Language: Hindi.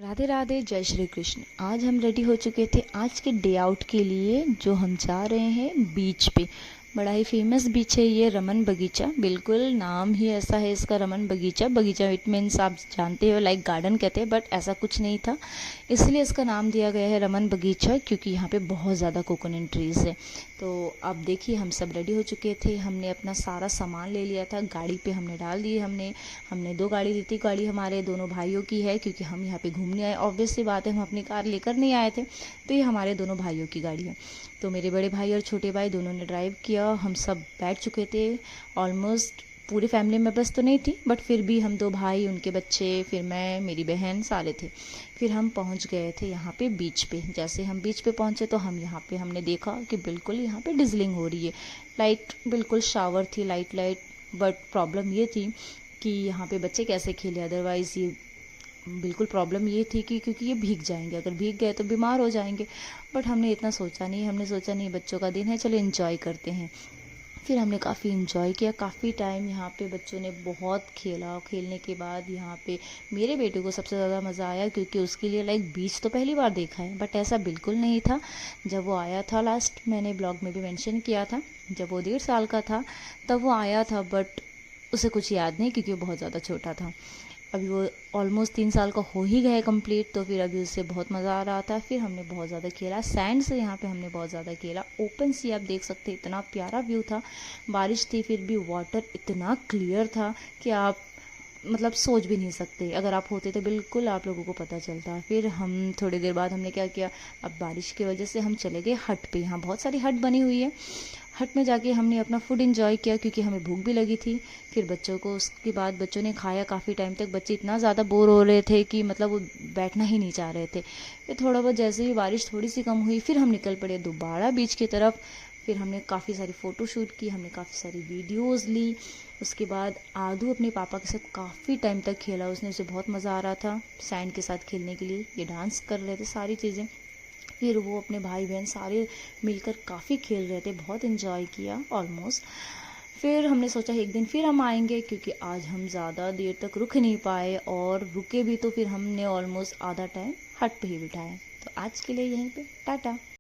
राधे राधे, जय श्री कृष्ण। आज हम रेडी हो चुके थे आज के डे आउट के लिए, जो हम जा रहे हैं बीच पे। बड़ा ही फेमस बीच है ये, रमन बगीचा। बिल्कुल नाम ही ऐसा है इसका, रमन बगीचा। बगीचा इट मीन्स आप जानते हो लाइक गार्डन कहते हैं, बट ऐसा कुछ नहीं था, इसलिए इसका नाम दिया गया है रमन बगीचा, क्योंकि यहाँ पे बहुत ज़्यादा कोकोनट ट्रीज़ है। तो अब देखिए, हम सब रेडी हो चुके थे, हमने अपना सारा सामान ले लिया था, गाड़ी पे हमने डाल दिए। हमने 2 गाड़ी ली थी, गाड़ी हमारे दोनों भाइयों की है, क्योंकि हम यहाँ पे घूमने आए। ऑब्वियस सी बात है, हम अपनी कार लेकर नहीं आए थे, तो ये हमारे दोनों भाइयों की गाड़ी है। तो मेरे बड़े भाई और छोटे भाई दोनों ने ड्राइव किया, हम सब बैठ चुके थे। ऑलमोस्ट पूरी फैमिली मेम्बर्स तो नहीं थी, बट फिर भी हम 2 भाई, उनके बच्चे, फिर मैं, मेरी बहन, सारे थे। फिर हम पहुंच गए थे यहाँ पे बीच पे। जैसे हम बीच पे पहुंचे तो हम यहाँ पे हमने देखा कि बिल्कुल यहाँ पे डिजलिंग हो रही है। लाइट बिल्कुल शावर थी, लाइट लाइट। बट प्रॉब्लम ये थी कि यहाँ पे बच्चे कैसे खेले, अदरवाइज़ ये बिल्कुल प्रॉब्लम ये थी कि क्योंकि ये भीग जाएंगे, अगर भीग गए तो बीमार हो जाएंगे। बट हमने इतना सोचा नहीं, हमने सोचा नहीं बच्चों का दिन है, चलो इन्जॉय करते हैं। फिर हमने काफ़ी इन्जॉय किया, काफ़ी टाइम यहाँ पे बच्चों ने बहुत खेला। खेलने के बाद यहाँ पे मेरे बेटे को सबसे ज़्यादा मज़ा आया, क्योंकि उसके लिए लाइक बीच तो पहली बार देखा है, बट ऐसा बिल्कुल नहीं था। जब वो आया था लास्ट, मैंने ब्लॉग में भी मेंशन किया था, जब वो 1.5 साल का था तब वो आया था, बट उसे कुछ याद नहीं, क्योंकि वो बहुत ज़्यादा छोटा था। अभी वो ऑलमोस्ट 3 साल का हो ही गया है कंप्लीट, तो फिर अभी उससे बहुत मज़ा आ रहा था। फिर हमने बहुत ज़्यादा खेला सैंड से, यहाँ पे हमने बहुत ज़्यादा खेला। ओपन सी आप देख सकते, इतना प्यारा व्यू था। बारिश थी फिर भी वाटर इतना क्लियर था कि आप मतलब सोच भी नहीं सकते, अगर आप होते तो बिल्कुल आप लोगों को पता चलता। फिर हम थोड़ी देर बाद हमने क्या किया, अब बारिश की वजह से हम चले गए हट पे। यहाँ बहुत सारी हट बनी हुई है, हट में जाके हमने अपना फूड एंजॉय किया, क्योंकि हमें भूख भी लगी थी। फिर बच्चों को, उसके बाद बच्चों ने खाया काफ़ी टाइम तक। बच्चे इतना ज़्यादा बोर हो रहे थे कि मतलब वो बैठना ही नहीं चाह रहे थे। फिर थोड़ा बहुत जैसे ही बारिश थोड़ी सी कम हुई, फिर हम निकल पड़े दोबारा बीच की तरफ। फिर हमने काफ़ी सारी फ़ोटो शूट की, हमने काफ़ी सारी वीडियोज़ ली। उसके बाद आदू अपने पापा के साथ काफ़ी टाइम तक खेला, उसे बहुत मज़ा आ रहा था सैंड के साथ खेलने के लिए। ये डांस कर रहे थे, सारी चीज़ें। फिर वो अपने भाई बहन सारे मिलकर काफ़ी खेल रहे थे, बहुत इन्जॉय किया ऑलमोस्ट। फिर हमने सोचा एक दिन फिर हम आएंगे, क्योंकि आज हम ज़्यादा देर तक रुक नहीं पाए, और रुके भी तो फिर हमने ऑलमोस्ट आधा टाइम हट पे ही बिठाया। तो आज के लिए यहीं पे टाटा।